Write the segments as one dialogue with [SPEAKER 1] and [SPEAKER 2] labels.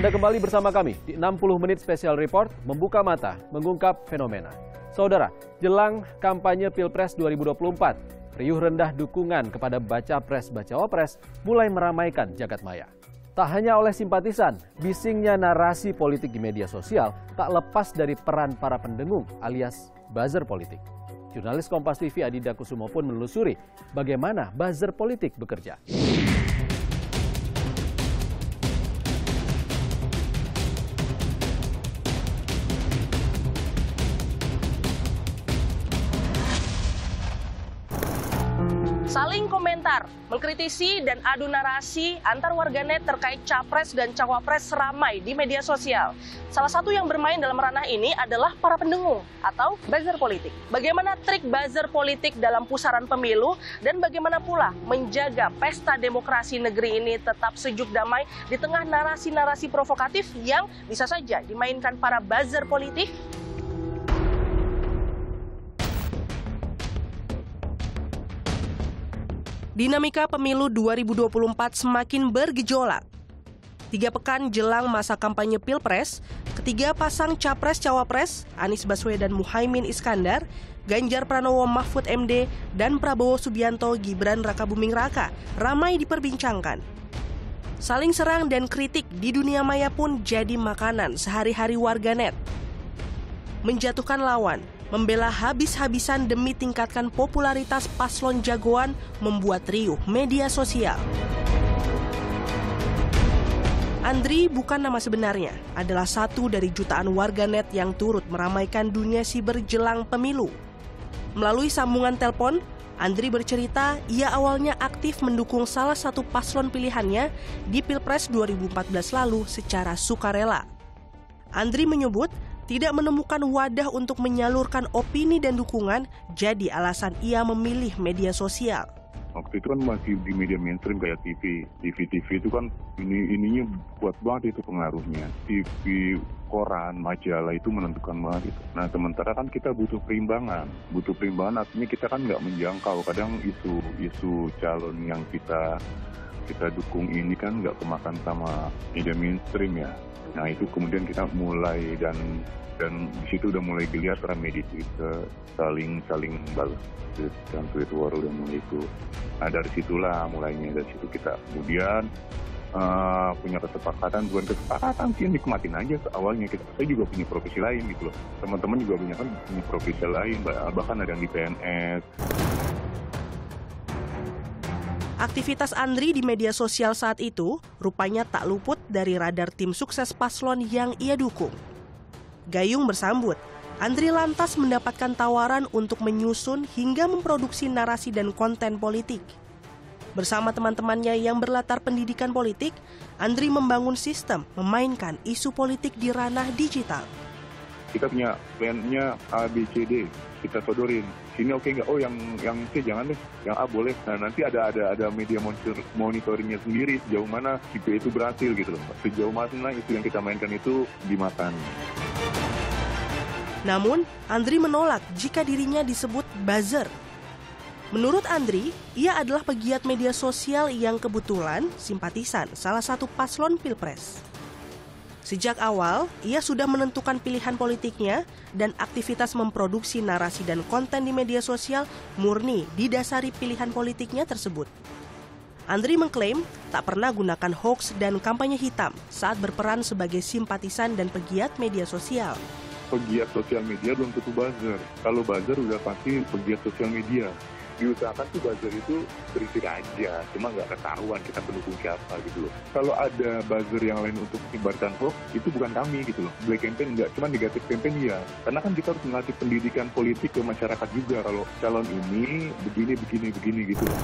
[SPEAKER 1] Anda kembali bersama kami di 60 menit Special Report, membuka mata, mengungkap fenomena. Saudara, jelang kampanye Pilpres 2024, riuh rendah dukungan kepada baca pres-bacawa pres mulai meramaikan jagat maya. Tak hanya oleh simpatisan, bisingnya narasi politik di media sosial tak lepas dari peran para pendengung alias buzzer politik. Jurnalis Kompas TV Adida Kusumo pun menelusuri bagaimana buzzer politik bekerja.
[SPEAKER 2] Saling komentar, mengkritisi dan adu narasi antar warganet terkait capres dan cawapres ramai di media sosial. Salah satu yang bermain dalam ranah ini adalah para pendengung atau buzzer politik. Bagaimana trik buzzer politik dalam pusaran pemilu dan bagaimana pula menjaga pesta demokrasi negeri ini tetap sejuk damai di tengah narasi-narasi provokatif yang bisa saja dimainkan para buzzer politik? Dinamika pemilu 2024 semakin bergejolak. 3 pekan jelang masa kampanye Pilpres, ketiga pasang Capres-Cawapres, Anies Baswedan Muhaimin Iskandar, Ganjar Pranowo Mahfud MD, dan Prabowo Subianto Gibran Rakabuming Raka ramai diperbincangkan. Saling serang dan kritik di dunia maya pun jadi makanan sehari-hari warganet. Menjatuhkan lawan, membela habis-habisan demi tingkatkan popularitas paslon jagoan membuat riuh media sosial. Andri bukan nama sebenarnya, adalah satu dari jutaan warganet yang turut meramaikan dunia siber jelang pemilu. Melalui sambungan telepon, Andri bercerita ia awalnya aktif mendukung salah satu paslon pilihannya di Pilpres 2014 lalu secara sukarela. Andri menyebut tidak menemukan wadah untuk menyalurkan opini dan dukungan, jadi alasan ia memilih media sosial.
[SPEAKER 3] Waktu itu kan masih di media mainstream kayak TV itu kan ininya kuat banget itu pengaruhnya. TV, koran, majalah itu menentukan banget itu. Nah sementara kan kita butuh perimbangan artinya kita kan nggak menjangkau. Kadang isu calon yang kita dukung ini kan nggak kemakan sama media mainstream ya. Nah itu kemudian kita mulai dan di situ udah mulai geliat rame di Twitter, saling balas dan tweet war udah mulai itu. Nah dari situlah mulainya, dari situ kita kemudian punya kesepakatan sih nikmatin aja awalnya. Saya juga punya profesi lain gitu loh, teman-teman juga punya profesi lain, bahkan ada yang di PNS.
[SPEAKER 2] Aktivitas Andri di media sosial saat itu rupanya tak luput dari radar tim sukses paslon yang ia dukung. Gayung bersambut, Andri lantas mendapatkan tawaran untuk menyusun hingga memproduksi narasi dan konten politik. Bersama teman-temannya yang berlatar pendidikan politik, Andri membangun sistem memainkan isu politik di ranah digital.
[SPEAKER 3] Kita punya plannya A, B, C, D, kita sodorin. Sini oke nggak? Oh yang C jangan deh, yang A boleh. Nah nanti ada media monitoringnya sendiri sejauh mana si B itu berhasil gitu loh. Sejauh mana isu yang kita mainkan itu dimakan.
[SPEAKER 2] Namun, Andri menolak jika dirinya disebut buzzer. Menurut Andri, ia adalah pegiat media sosial yang kebetulan simpatisan salah satu paslon Pilpres. Sejak awal, ia sudah menentukan pilihan politiknya dan aktivitas memproduksi narasi dan konten di media sosial murni didasari pilihan politiknya tersebut. Andri mengklaim tak pernah gunakan hoax dan kampanye hitam saat berperan sebagai simpatisan dan pegiat media sosial.
[SPEAKER 3] Pegiat sosial media belum tentu buzzer. Kalau buzzer udah pasti pegiat sosial media. Diusahakan tuh buzzer itu berisik aja, cuma nggak ketahuan kita pendukung siapa gitu loh. Kalau ada buzzer yang lain untuk menyebarkan hoax, itu bukan kami gitu loh. Black campaign nggak, cuma negatif campaign iya. Karena kan kita harus melatih pendidikan politik ke masyarakat juga. Kalau calon ini begini gitu loh.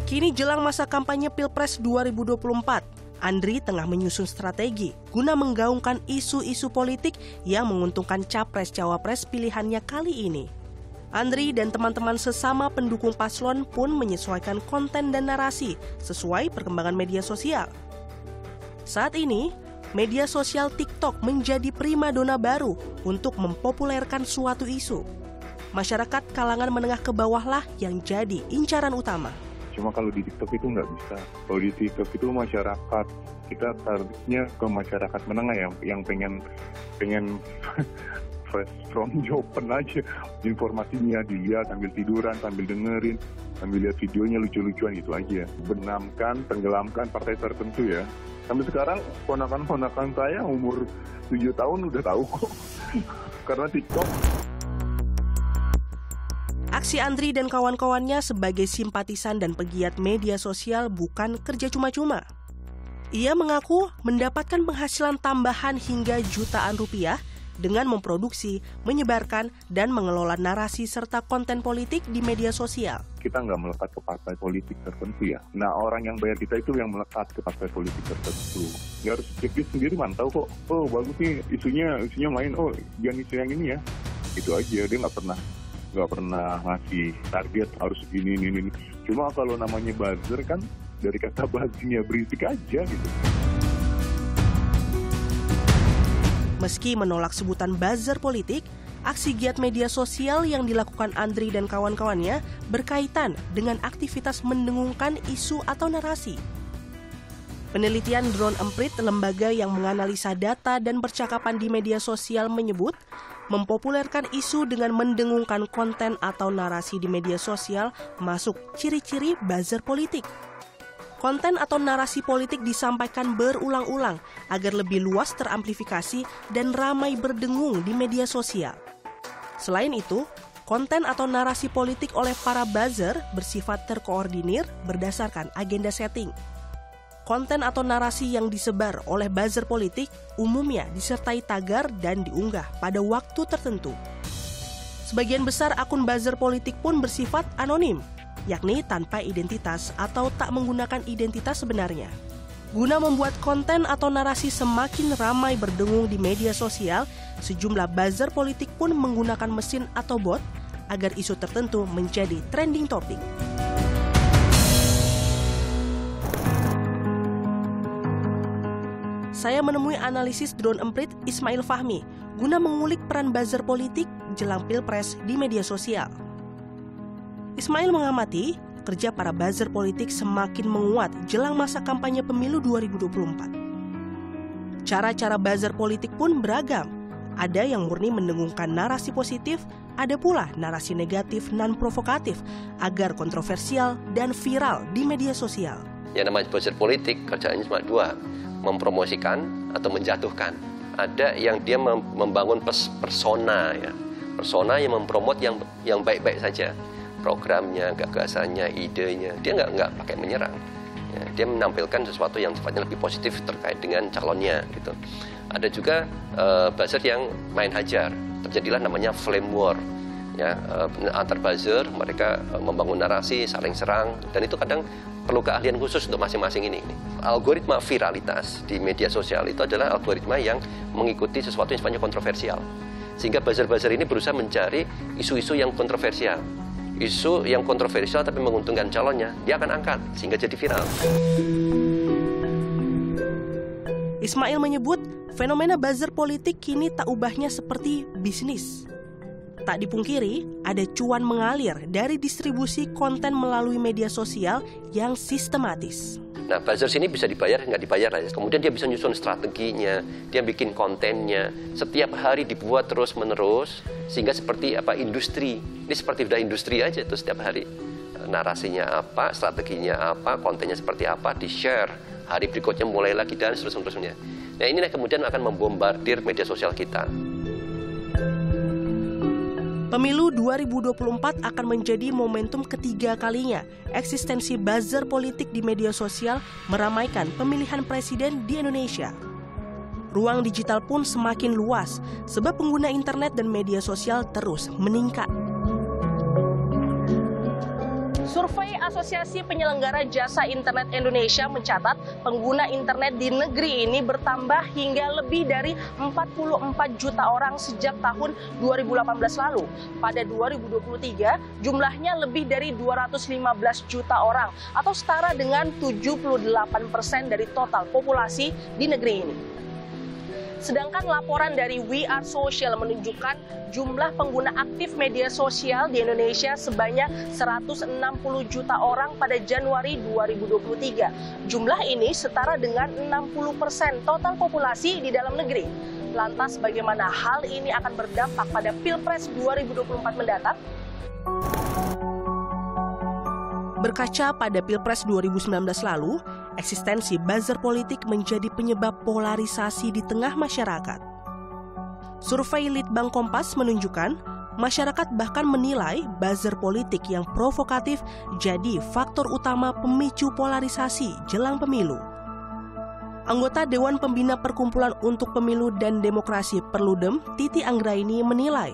[SPEAKER 2] Kini jelang masa kampanye Pilpres 2024, Andri tengah menyusun strategi guna menggaungkan isu-isu politik yang menguntungkan capres-cawapres pilihannya kali ini. Andri dan teman-teman sesama pendukung paslon pun menyesuaikan konten dan narasi sesuai perkembangan media sosial. Saat ini, media sosial TikTok menjadi primadona baru untuk mempopulerkan suatu isu. Masyarakat kalangan menengah ke bawah lah yang jadi incaran utama.
[SPEAKER 3] Cuma kalau di TikTok itu nggak bisa. Kalau di TikTok itu masyarakat, kita targetnya ke masyarakat menengah yang pengen fresh from Japan aja. Informasinya dilihat sambil tiduran, sambil dengerin, sambil lihat videonya lucu-lucuan gitu aja. Benamkan, tenggelamkan partai tertentu ya. Sampai sekarang ponakan-ponakan saya umur 7 tahun udah tahu kok. Karena TikTok.
[SPEAKER 2] Aksi Andri dan kawan-kawannya sebagai simpatisan dan pegiat media sosial bukan kerja cuma-cuma. Ia mengaku mendapatkan penghasilan tambahan hingga jutaan rupiah dengan memproduksi, menyebarkan, dan mengelola narasi serta konten politik di media sosial.
[SPEAKER 3] Kita nggak melekat ke partai politik tertentu ya. Nah, orang yang bayar kita itu yang melekat ke partai politik tertentu. Ya harus dia sendiri mantau kok. Oh, bagus nih isunya main. Oh, jangan isu yang ini ya. Itu aja, dia nggak pernah ngasih target harus ini. Cuma kalau namanya buzzer kan dari kata buzznya berisik aja gitu.
[SPEAKER 2] Meski menolak sebutan buzzer politik, aksi giat media sosial yang dilakukan Andri dan kawan-kawannya berkaitan dengan aktivitas mendengungkan isu atau narasi. Penelitian Drone Emprit, lembaga yang menganalisa data dan percakapan di media sosial menyebut, mempopulerkan isu dengan mendengungkan konten atau narasi di media sosial masuk ciri-ciri buzzer politik. Konten atau narasi politik disampaikan berulang-ulang agar lebih luas teramplifikasi dan ramai berdengung di media sosial. Selain itu, konten atau narasi politik oleh para buzzer bersifat terkoordinir berdasarkan agenda setting. Konten atau narasi yang disebar oleh buzzer politik umumnya disertai tagar dan diunggah pada waktu tertentu. Sebagian besar akun buzzer politik pun bersifat anonim, yakni tanpa identitas atau tak menggunakan identitas sebenarnya. Guna membuat konten atau narasi semakin ramai berdengung di media sosial, sejumlah buzzer politik pun menggunakan mesin atau bot agar isu tertentu menjadi trending topic. Saya menemui analisis Drone Emprit Ismail Fahmi guna mengulik peran buzzer politik jelang Pilpres di media sosial. Ismail mengamati kerja para buzzer politik semakin menguat jelang masa kampanye pemilu 2024. Cara-cara buzzer politik pun beragam. Ada yang murni mendengungkan narasi positif, ada pula narasi negatif non-provokatif agar kontroversial dan viral di media sosial.
[SPEAKER 4] Yang namanya buzzer politik kerjanya cuma dua, mempromosikan atau menjatuhkan. Ada yang dia membangun persona ya, persona yang mempromot yang baik-baik saja, programnya, gagasannya, idenya, dia nggak pakai menyerang. Ya, dia menampilkan sesuatu yang sifatnya lebih positif terkait dengan calonnya gitu. Ada juga buzzer yang main hajar, terjadilah namanya flame war. Ya, antar buzzer mereka membangun narasi, saling serang, dan itu kadang perlu keahlian khusus untuk masing-masing ini. Algoritma viralitas di media sosial itu adalah algoritma yang mengikuti sesuatu yang sifatnya kontroversial. Sehingga buzzer-buzzer ini berusaha mencari isu-isu yang kontroversial. Isu yang kontroversial tapi menguntungkan calonnya, dia akan angkat sehingga jadi viral.
[SPEAKER 2] Ismail menyebut fenomena buzzer politik kini tak ubahnya seperti bisnis. Tak dipungkiri, ada cuan mengalir dari distribusi konten melalui media sosial yang sistematis.
[SPEAKER 4] Nah, buzzer ini bisa dibayar, nggak dibayar lah. Kemudian dia bisa nyusun strateginya, dia bikin kontennya. Setiap hari dibuat terus-menerus, sehingga seperti industri. Ini seperti udah industri aja tuh setiap hari. Narasinya apa, strateginya apa, kontennya seperti apa, di-share. Hari berikutnya mulai lagi dan seterusnya. Nah, ini kemudian akan membombardir media sosial kita.
[SPEAKER 2] Pemilu 2024 akan menjadi momentum ketiga kalinya eksistensi buzzer politik di media sosial meramaikan pemilihan presiden di Indonesia. Ruang digital pun semakin luas sebab pengguna internet dan media sosial terus meningkat. Survei Asosiasi Penyelenggara Jasa Internet Indonesia mencatat pengguna internet di negeri ini bertambah hingga lebih dari 44 juta orang sejak tahun 2018 lalu. Pada 2023, jumlahnya lebih dari 215 juta orang atau setara dengan 78% dari total populasi di negeri ini. Sedangkan laporan dari We Are Social menunjukkan jumlah pengguna aktif media sosial di Indonesia sebanyak 160 juta orang pada Januari 2023. Jumlah ini setara dengan 60% total populasi di dalam negeri. Lantas bagaimana hal ini akan berdampak pada Pilpres 2024 mendatang? Berkaca pada Pilpres 2019 lalu, eksistensi buzzer politik menjadi penyebab polarisasi di tengah masyarakat. Survei Litbang Kompas menunjukkan, masyarakat bahkan menilai buzzer politik yang provokatif jadi faktor utama pemicu polarisasi jelang pemilu. Anggota Dewan Pembina Perkumpulan untuk Pemilu dan Demokrasi Perludem, Titi Anggraini menilai,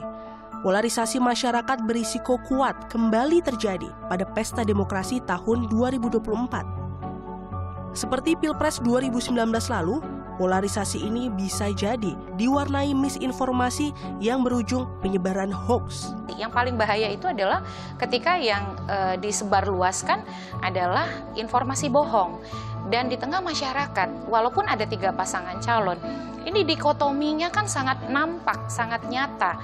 [SPEAKER 2] polarisasi masyarakat berisiko kuat kembali terjadi pada pesta demokrasi tahun 2024. Seperti Pilpres 2019 lalu, polarisasi ini bisa jadi diwarnai misinformasi yang berujung penyebaran hoax.
[SPEAKER 5] Yang paling bahaya itu adalah ketika yang disebarluaskan adalah informasi bohong. Dan di tengah masyarakat, walaupun ada 3 pasangan calon, ini dikotominya kan sangat nampak, sangat nyata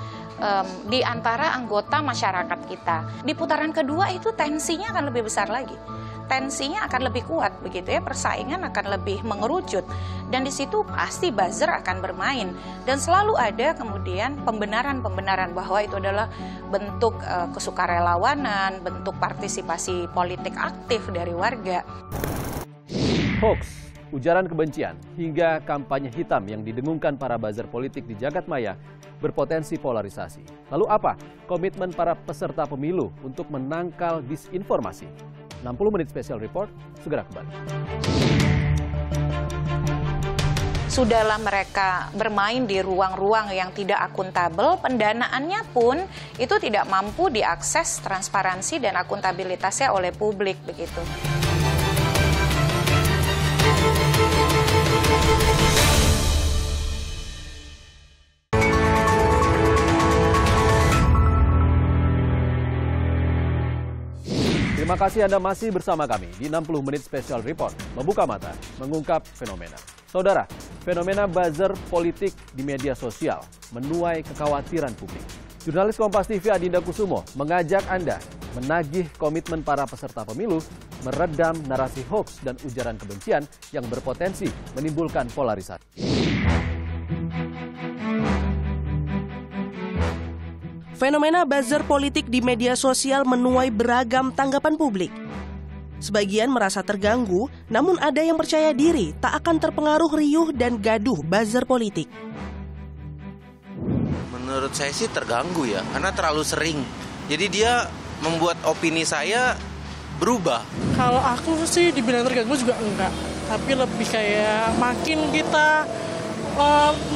[SPEAKER 5] di antara anggota masyarakat kita. Di putaran kedua itu tensinya akan lebih besar lagi. Tensinya akan lebih kuat, begitu ya, persaingan akan lebih mengerucut. Dan di situ pasti buzzer akan bermain. Dan selalu ada kemudian pembenaran-pembenaran bahwa itu adalah bentuk kesukarelawanan, bentuk partisipasi politik aktif dari warga.
[SPEAKER 1] Hoax, ujaran kebencian, hingga kampanye hitam yang didengungkan para buzzer politik di jagat maya berpotensi polarisasi. Lalu apa komitmen para peserta pemilu untuk menangkal disinformasi? 60 menit special report, segera kembali.
[SPEAKER 5] Sudahlah mereka bermain di ruang-ruang yang tidak akuntabel, pendanaannya pun itu tidak mampu diakses transparansi dan akuntabilitasnya oleh publik, begitu.
[SPEAKER 1] Terima kasih Anda masih bersama kami di 60 menit special report, membuka mata, mengungkap fenomena. Saudara, fenomena buzzer politik di media sosial menuai kekhawatiran publik. Jurnalis Kompas TV Adinda Kusumo mengajak Anda menagih komitmen para peserta pemilu meredam narasi hoax dan ujaran kebencian yang berpotensi menimbulkan polarisasi.
[SPEAKER 2] Fenomena buzzer politik di media sosial menuai beragam tanggapan publik. Sebagian merasa terganggu, namun ada yang percaya diri tak akan terpengaruh riuh dan gaduh buzzer politik.
[SPEAKER 6] Menurut saya sih terganggu ya, karena terlalu sering. Jadi dia membuat opini saya berubah.
[SPEAKER 7] Kalau aku sih dibilang terganggu juga enggak, tapi lebih kayak makin kita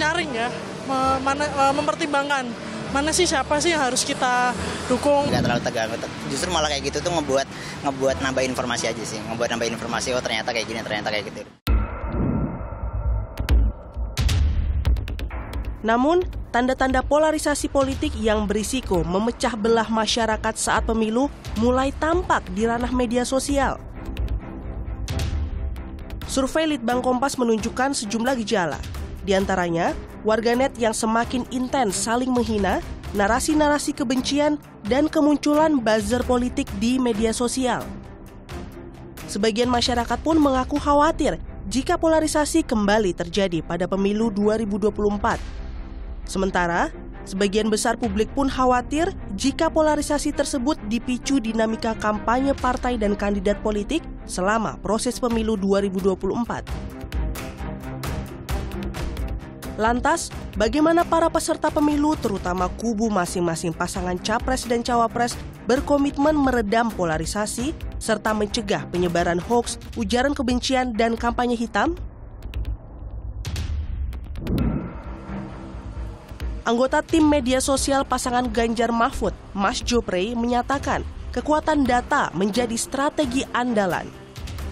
[SPEAKER 7] nyaring ya, mempertimbangkan mana sih siapa sih yang harus kita dukung.
[SPEAKER 8] Nggak terlalu terganggu, justru malah kayak gitu tuh ngebuat nambah informasi aja sih, ngebuat nambah informasi, oh ternyata kayak gini, ternyata kayak gitu.
[SPEAKER 2] Namun, tanda-tanda polarisasi politik yang berisiko memecah belah masyarakat saat pemilu mulai tampak di ranah media sosial. Survei Litbang Kompas menunjukkan sejumlah gejala. Di antaranya, warganet yang semakin intens saling menghina, narasi-narasi kebencian, dan kemunculan buzzer politik di media sosial. Sebagian masyarakat pun mengaku khawatir jika polarisasi kembali terjadi pada pemilu 2024. Sementara, sebagian besar publik pun khawatir jika polarisasi tersebut dipicu dinamika kampanye partai dan kandidat politik selama proses pemilu 2024. Lantas, bagaimana para peserta pemilu, terutama kubu masing-masing pasangan capres dan cawapres, berkomitmen meredam polarisasi serta mencegah penyebaran hoax, ujaran kebencian, dan kampanye hitam? Anggota tim media sosial pasangan Ganjar Mahfud, Mas Jopre, menyatakan kekuatan data menjadi strategi andalan.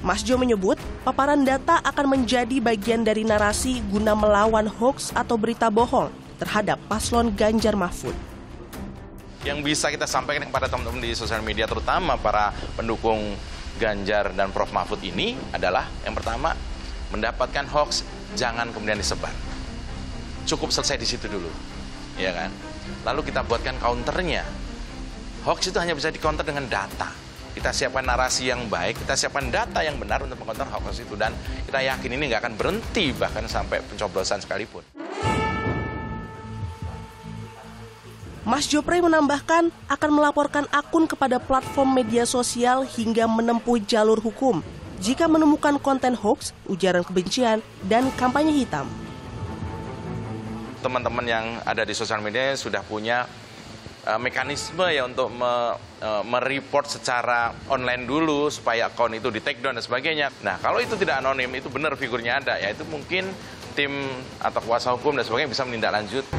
[SPEAKER 2] Mas Jo menyebut paparan data akan menjadi bagian dari narasi guna melawan hoax atau berita bohong terhadap paslon Ganjar Mahfud.
[SPEAKER 9] Yang bisa kita sampaikan kepada teman-teman di sosial media, terutama para pendukung Ganjar dan Prof. Mahfud ini adalah yang pertama, mendapatkan hoax jangan kemudian disebar. cukup selesai di situ dulu, ya kan? Lalu kita buatkan counternya. Hoax itu hanya bisa di-counter dengan data. Kita siapkan narasi yang baik, kita siapkan data yang benar untuk meng-counter hoax itu. Dan kita yakin ini nggak akan berhenti bahkan sampai pencoblosan sekalipun.
[SPEAKER 2] Mas Jopre menambahkan akan melaporkan akun kepada platform media sosial hingga menempuh jalur hukum jika menemukan konten hoax, ujaran kebencian, dan kampanye hitam.
[SPEAKER 9] Teman-teman yang ada di sosial media sudah punya mekanisme ya untuk mereport secara online dulu supaya akun itu di-take down dan sebagainya. Nah, kalau itu tidak anonim, itu benar figurnya ada, ya itu mungkin tim atau kuasa hukum dan sebagainya bisa menindaklanjuti.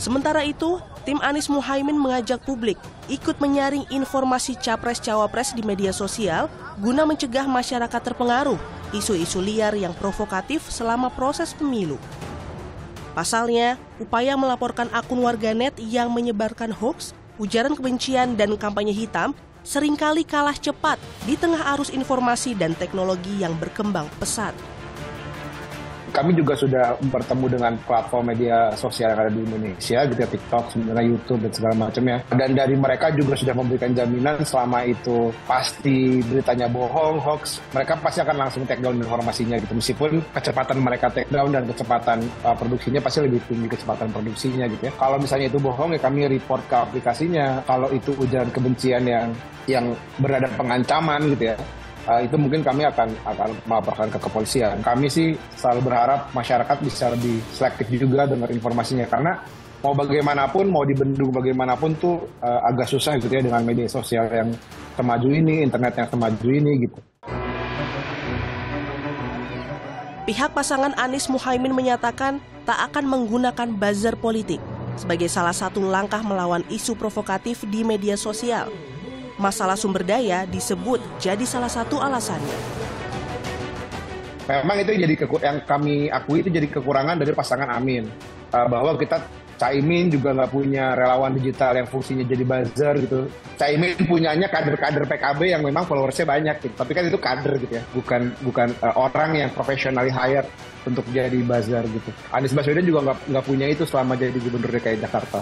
[SPEAKER 2] Sementara itu, tim Anies Muhaimin mengajak publik ikut menyaring informasi capres-cawapres di media sosial guna mencegah masyarakat terpengaruh isu-isu liar yang provokatif selama proses pemilu. Pasalnya, upaya melaporkan akun warganet yang menyebarkan hoax, ujaran kebencian, dan kampanye hitam seringkali kalah cepat di tengah arus informasi dan teknologi yang berkembang pesat.
[SPEAKER 10] Kami juga sudah bertemu dengan platform media sosial yang ada di Indonesia, gitu ya, TikTok, sebenarnya YouTube, dan segala macamnya. Dan dari mereka juga sudah memberikan jaminan selama itu pasti beritanya bohong, hoax, mereka pasti akan langsung take down informasinya gitu. Meskipun kecepatan mereka take down dan kecepatan produksinya pasti lebih tinggi kecepatan produksinya gitu ya. Kalau misalnya itu bohong ya kami report ke aplikasinya. Kalau itu ujaran kebencian yang berada pengancaman gitu ya. Itu mungkin kami akan melaporkan ke kepolisian. Kami sih selalu berharap masyarakat bisa lebih selektif juga dengar informasinya, karena mau bagaimanapun, mau dibendung bagaimanapun tuh agak susah gitu ya dengan media sosial yang semaju ini, internet yang semaju ini gitu.
[SPEAKER 2] Pihak pasangan Anies Muhaimin menyatakan tak akan menggunakan buzzer politik sebagai salah satu langkah melawan isu provokatif di media sosial. Masalah sumber daya disebut jadi salah satu alasannya.
[SPEAKER 10] Memang itu yang kami akui itu jadi kekurangan dari pasangan Amin. Bahwa kita Caimin juga nggak punya relawan digital yang fungsinya jadi buzzer gitu. Caimin punyanya kader-kader PKB yang memang followersnya banyak gitu. Tapi kan itu kader gitu ya, bukan orang yang professionally hired untuk jadi buzzer gitu. Anies Baswedan juga nggak punya itu selama jadi gubernur DKI Jakarta.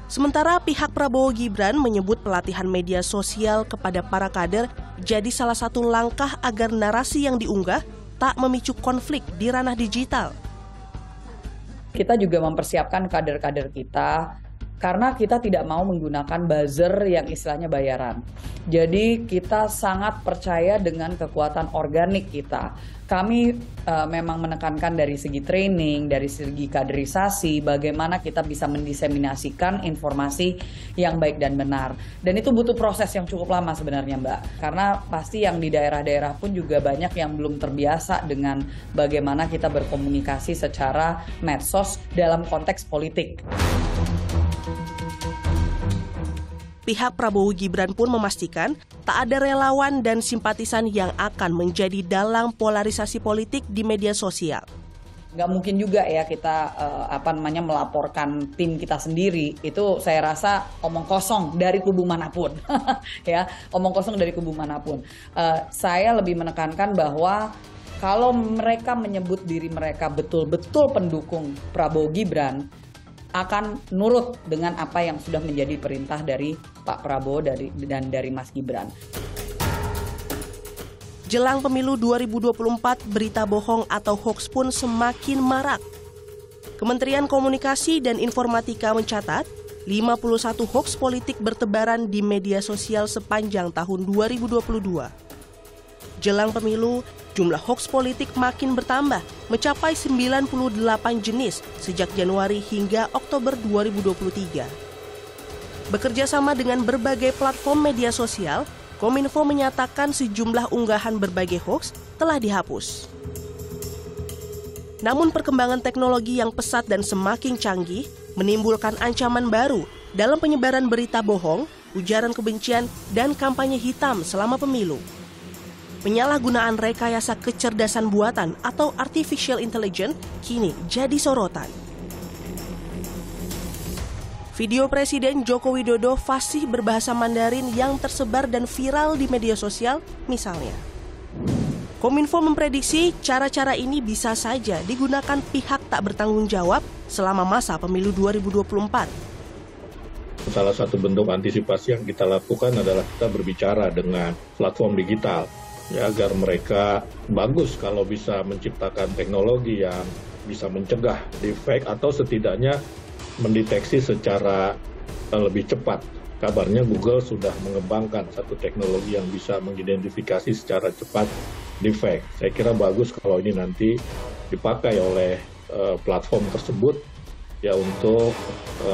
[SPEAKER 2] Sementara pihak Prabowo Gibran menyebut pelatihan media sosial kepada para kader jadi salah satu langkah agar narasi yang diunggah tak memicu konflik di ranah digital.
[SPEAKER 11] Kita juga mempersiapkan kader-kader kita karena kita tidak mau menggunakan buzzer yang istilahnya bayaran. Jadi kita sangat percaya dengan kekuatan organik kita. Kami memang menekankan dari segi training, dari segi kaderisasi, bagaimana kita bisa mendiseminasikan informasi yang baik dan benar. Dan itu butuh proses yang cukup lama sebenarnya, Mbak. Karena pasti yang di daerah-daerah pun juga banyak yang belum terbiasa dengan bagaimana kita berkomunikasi secara medsos dalam konteks politik.
[SPEAKER 2] Pihak Prabowo Gibran pun memastikan tak ada relawan dan simpatisan yang akan menjadi dalang polarisasi politik di media sosial.
[SPEAKER 11] Nggak mungkin juga ya kita melaporkan tim kita sendiri. Itu saya rasa omong kosong dari kubu manapun. Ya, omong kosong dari kubu manapun. Saya lebih menekankan bahwa kalau mereka menyebut diri mereka betul-betul pendukung Prabowo Gibran, akan nurut dengan apa yang sudah menjadi perintah dari Pak Prabowo dan dari Mas Gibran.
[SPEAKER 2] Jelang pemilu 2024, berita bohong atau hoax pun semakin marak. Kementerian Komunikasi dan Informatika mencatat 51 hoax politik bertebaran di media sosial sepanjang tahun 2022. Jelang pemilu, jumlah hoax politik makin bertambah, mencapai 98 jenis sejak Januari hingga Oktober 2023. Bekerja sama dengan berbagai platform media sosial, Kominfo menyatakan sejumlah unggahan berbagai hoax telah dihapus. Namun perkembangan teknologi yang pesat dan semakin canggih menimbulkan ancaman baru dalam penyebaran berita bohong, ujaran kebencian, dan kampanye hitam selama pemilu. Penyalahgunaan rekayasa kecerdasan buatan atau artificial intelligence kini jadi sorotan. Video Presiden Joko Widodo fasih berbahasa Mandarin yang tersebar dan viral di media sosial misalnya. Kominfo memprediksi cara-cara ini bisa saja digunakan pihak tak bertanggung jawab selama masa pemilu 2024.
[SPEAKER 12] Salah satu bentuk antisipasi yang kita lakukan adalah kita berbicara dengan platform digital, ya, agar mereka bagus kalau bisa menciptakan teknologi yang bisa mencegah deepfake atau setidaknya mendeteksi secara lebih cepat. Kabarnya Google sudah mengembangkan satu teknologi yang bisa mengidentifikasi secara cepat deepfake. Saya kira bagus kalau ini nanti dipakai oleh platform tersebut ya untuk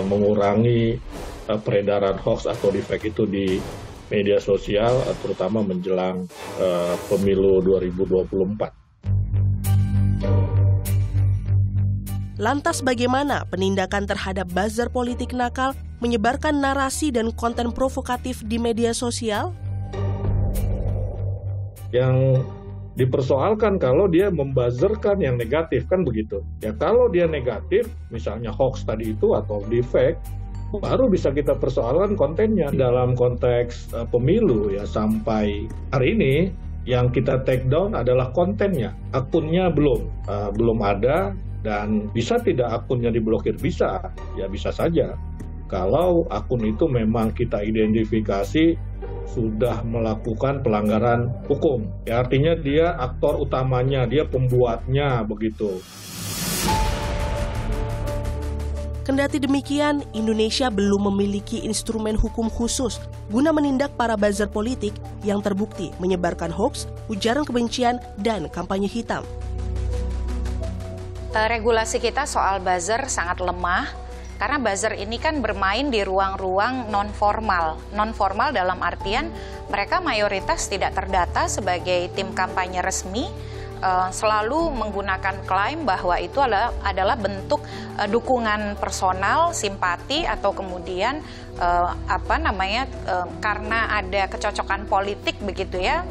[SPEAKER 12] mengurangi peredaran hoax atau deepfake itu di media sosial, terutama menjelang pemilu 2024.
[SPEAKER 2] Lantas bagaimana penindakan terhadap buzzer politik nakal menyebarkan narasi dan konten provokatif di media sosial?
[SPEAKER 12] Yang dipersoalkan kalau dia membuzzerkan yang negatif, kan begitu. Ya kalau dia negatif, misalnya hoax tadi itu atau deepfake, baru bisa kita persoalkan kontennya. Dalam konteks pemilu ya sampai hari ini yang kita take down adalah kontennya. Akunnya belum ada, dan bisa tidak akunnya diblokir? Bisa, ya bisa saja. Kalau akun itu memang kita identifikasi sudah melakukan pelanggaran hukum. Ya, artinya dia aktor utamanya, dia pembuatnya, begitu.
[SPEAKER 2] Kendati demikian, Indonesia belum memiliki instrumen hukum khusus guna menindak para buzzer politik yang terbukti menyebarkan hoax, ujaran kebencian, dan kampanye hitam.
[SPEAKER 5] Regulasi kita soal buzzer sangat lemah, karena buzzer ini kan bermain di ruang-ruang non-formal. Non-formal dalam artian mereka mayoritas tidak terdata sebagai tim kampanye resmi, selalu menggunakan klaim bahwa itu adalah bentuk dukungan personal, simpati, atau kemudian karena ada kecocokan politik begitu ya,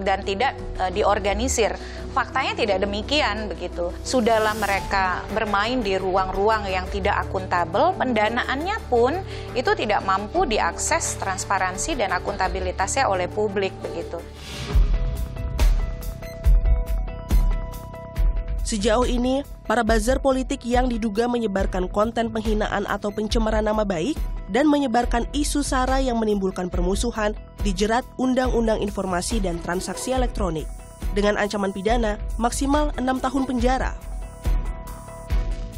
[SPEAKER 5] dan tidak diorganisir. Faktanya tidak demikian begitu. Sudahlah mereka bermain di ruang-ruang yang tidak akuntabel, pendanaannya pun itu tidak mampu diakses transparansi dan akuntabilitasnya oleh publik begitu.
[SPEAKER 2] Sejauh ini, para buzzer politik yang diduga menyebarkan konten penghinaan atau pencemaran nama baik dan menyebarkan isu sara yang menimbulkan permusuhan dijerat Undang-Undang Informasi dan Transaksi Elektronik dengan ancaman pidana maksimal 6 tahun penjara.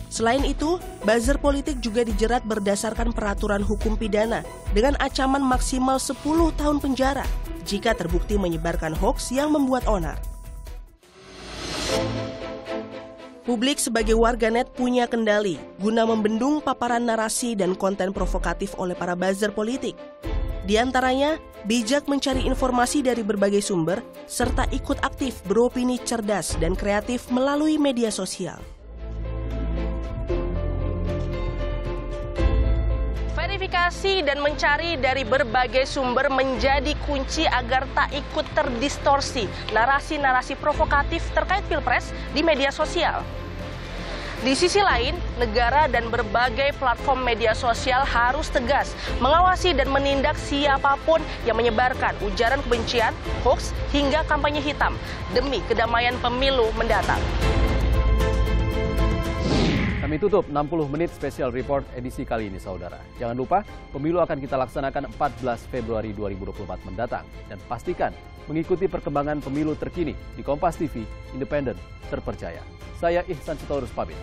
[SPEAKER 2] Selain itu, buzzer politik juga dijerat berdasarkan peraturan hukum pidana dengan ancaman maksimal 10 tahun penjara jika terbukti menyebarkan hoax yang membuat onar. Publik sebagai warganet punya kendali guna membendung paparan narasi dan konten provokatif oleh para buzzer politik. Di antaranya, bijak mencari informasi dari berbagai sumber, serta ikut aktif beropini cerdas dan kreatif melalui media sosial. Verifikasi dan mencari dari berbagai sumber menjadi kunci agar tak ikut terdistorsi narasi-narasi provokatif terkait Pilpres di media sosial. Di sisi lain, negara dan berbagai platform media sosial harus tegas mengawasi dan menindak siapapun yang menyebarkan ujaran kebencian, hoax, hingga kampanye hitam demi kedamaian pemilu mendatang.
[SPEAKER 1] Kami tutup 60 menit special report edisi kali ini, saudara. Jangan lupa, pemilu akan kita laksanakan 14 Februari 2024 mendatang. Dan pastikan mengikuti perkembangan pemilu terkini di Kompas TV, independen, terpercaya. Saya Ihsan Sitorus pamit.